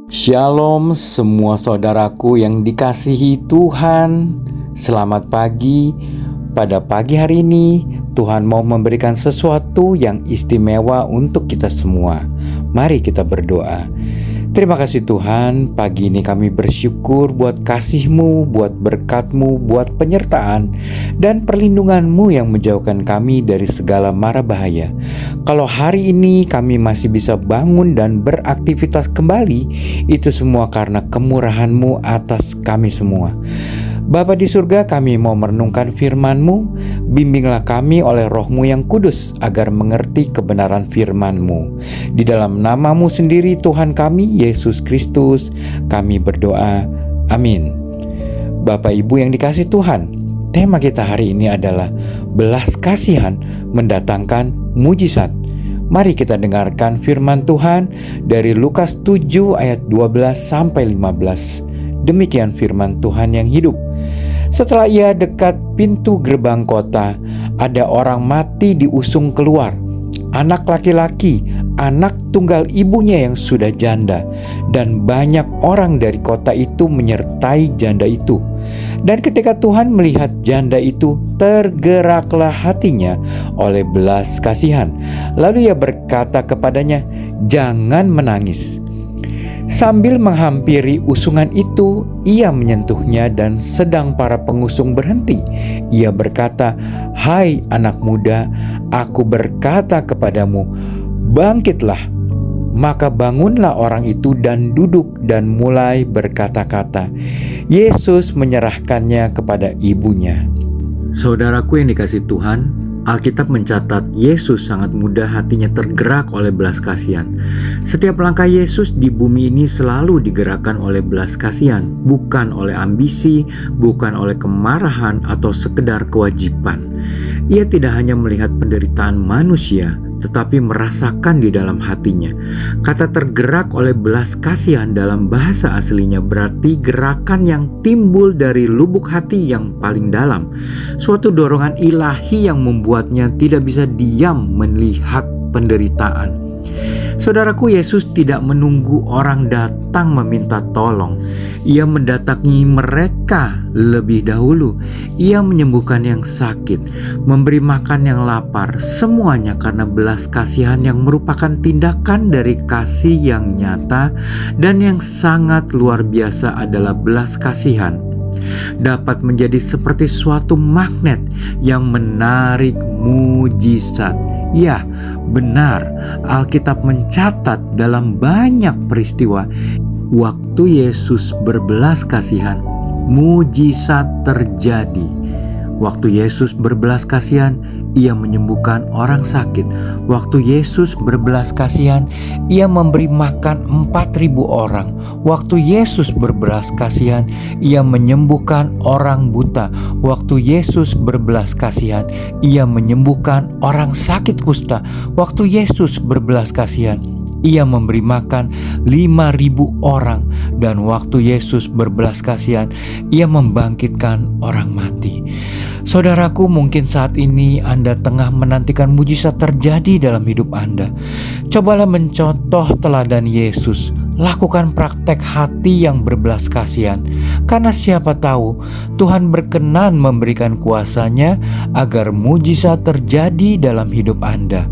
Shalom semua saudaraku yang dikasihi Tuhan. Selamat pagi. Pada pagi hari ini Tuhan mau memberikan sesuatu yang istimewa untuk kita semua. Mari kita berdoa. Terima kasih Tuhan, pagi ini kami bersyukur buat kasih-Mu, buat berkat-Mu, buat penyertaan dan perlindungan-Mu yang menjauhkan kami dari segala mara bahaya. Kalau hari ini kami masih bisa bangun dan beraktivitas kembali, itu semua karena kemurahan-Mu atas kami semua. Bapa di surga, kami mau merenungkan firman-Mu. Bimbinglah kami oleh Roh-Mu yang kudus agar mengerti kebenaran firman-Mu. Di dalam nama-Mu sendiri Tuhan kami, Yesus Kristus, kami berdoa. Amin. Bapak Ibu yang dikasihi Tuhan, tema kita hari ini adalah belas kasihan mendatangkan mujizat. Mari kita dengarkan firman Tuhan dari Lukas 7 ayat 12 sampai 15. Demikian firman Tuhan yang hidup. Setelah ia dekat pintu gerbang kota, ada orang mati diusung keluar. Anak laki-laki, anak tunggal ibunya yang sudah janda, dan banyak orang dari kota itu menyertai janda itu. Dan ketika Tuhan melihat janda itu, tergeraklah hatinya oleh belas kasihan. Lalu ia berkata kepadanya, "Jangan menangis." Sambil menghampiri usungan itu, ia menyentuhnya dan sedang para pengusung berhenti. Ia berkata, "Hai anak muda, aku berkata kepadamu, bangkitlah." Maka bangunlah orang itu dan duduk dan mulai berkata-kata. Yesus menyerahkannya kepada ibunya. Saudaraku yang dikasihi Tuhan, Alkitab mencatat Yesus sangat mudah hatinya tergerak oleh belas kasihan. Setiap langkah Yesus di bumi ini selalu digerakkan oleh belas kasihan, bukan oleh ambisi, bukan oleh kemarahan atau sekedar kewajiban. Ia tidak hanya melihat penderitaan manusia, tetapi merasakan di dalam hatinya. Kata tergerak oleh belas kasihan dalam bahasa aslinya berarti gerakan yang timbul dari lubuk hati yang paling dalam. Suatu dorongan ilahi yang membuatnya tidak bisa diam melihat penderitaan. Saudaraku, Yesus tidak menunggu orang datang meminta tolong. Ia mendatangi mereka lebih dahulu. Ia menyembuhkan yang sakit, memberi makan yang lapar, semuanya karena belas kasihan yang merupakan tindakan dari kasih yang nyata dan yang sangat luar biasa. Adalah belas kasihan dapat menjadi seperti suatu magnet yang menarik mujizat. Ya, benar, Alkitab mencatat dalam banyak peristiwa waktu Yesus berbelas kasihan, mujizat terjadi. Waktu Yesus berbelas kasihan, ia menyembuhkan orang sakit. Waktu Yesus berbelas kasihan, ia memberi makan 4.000 orang. Waktu Yesus berbelas kasihan, ia menyembuhkan orang buta. Waktu Yesus berbelas kasihan, ia menyembuhkan orang sakit kusta. Waktu Yesus berbelas kasihan, ia memberi makan 5.000 orang. Dan waktu Yesus berbelas kasihan, ia membangkitkan orang mati. Saudaraku, mungkin saat ini Anda tengah menantikan mujizat terjadi dalam hidup Anda. Cobalah mencontoh teladan Yesus. Lakukan praktek hati yang berbelas kasihan, karena siapa tahu Tuhan berkenan memberikan kuasa-Nya agar mujizat terjadi dalam hidup Anda.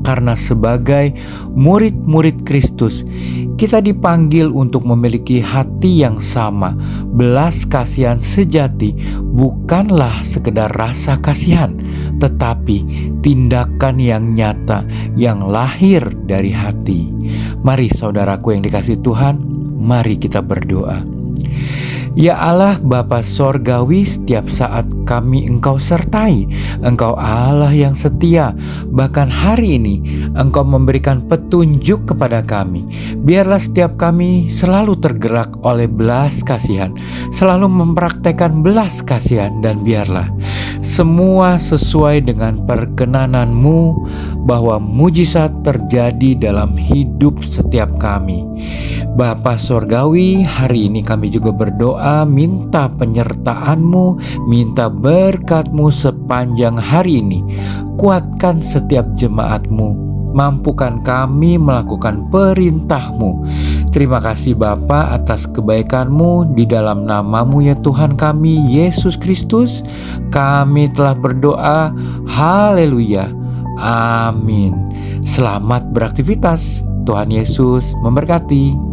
Karena sebagai murid-murid Kristus, kita dipanggil untuk memiliki hati yang sama. Belas kasihan sejati bukanlah sekedar rasa kasihan, tetapi tindakan yang nyata yang lahir dari hati. Mari saudaraku yang dikasihi Tuhan, mari kita berdoa. Ya Allah Bapa Sorgawi, setiap saat kami Engkau sertai. Engkau Allah yang setia. Bahkan hari ini Engkau memberikan petunjuk kepada kami. Biarlah setiap kami selalu tergerak oleh belas kasihan, selalu mempraktekkan belas kasihan, dan biarlah semua sesuai dengan perkenanan-Mu, bahwa mujizat terjadi dalam hidup setiap kami. Bapa Sorgawi, hari ini kami juga berdoa minta penyertaan-Mu, minta berkat-Mu sepanjang hari ini. Kuatkan setiap jemaat-Mu, mampukan kami melakukan perintah-Mu. Terima kasih Bapa atas kebaikan-Mu. Di dalam nama-Mu ya Tuhan kami, Yesus Kristus, kami telah berdoa. Haleluya. Amin. Selamat beraktivitas. Tuhan Yesus memberkati.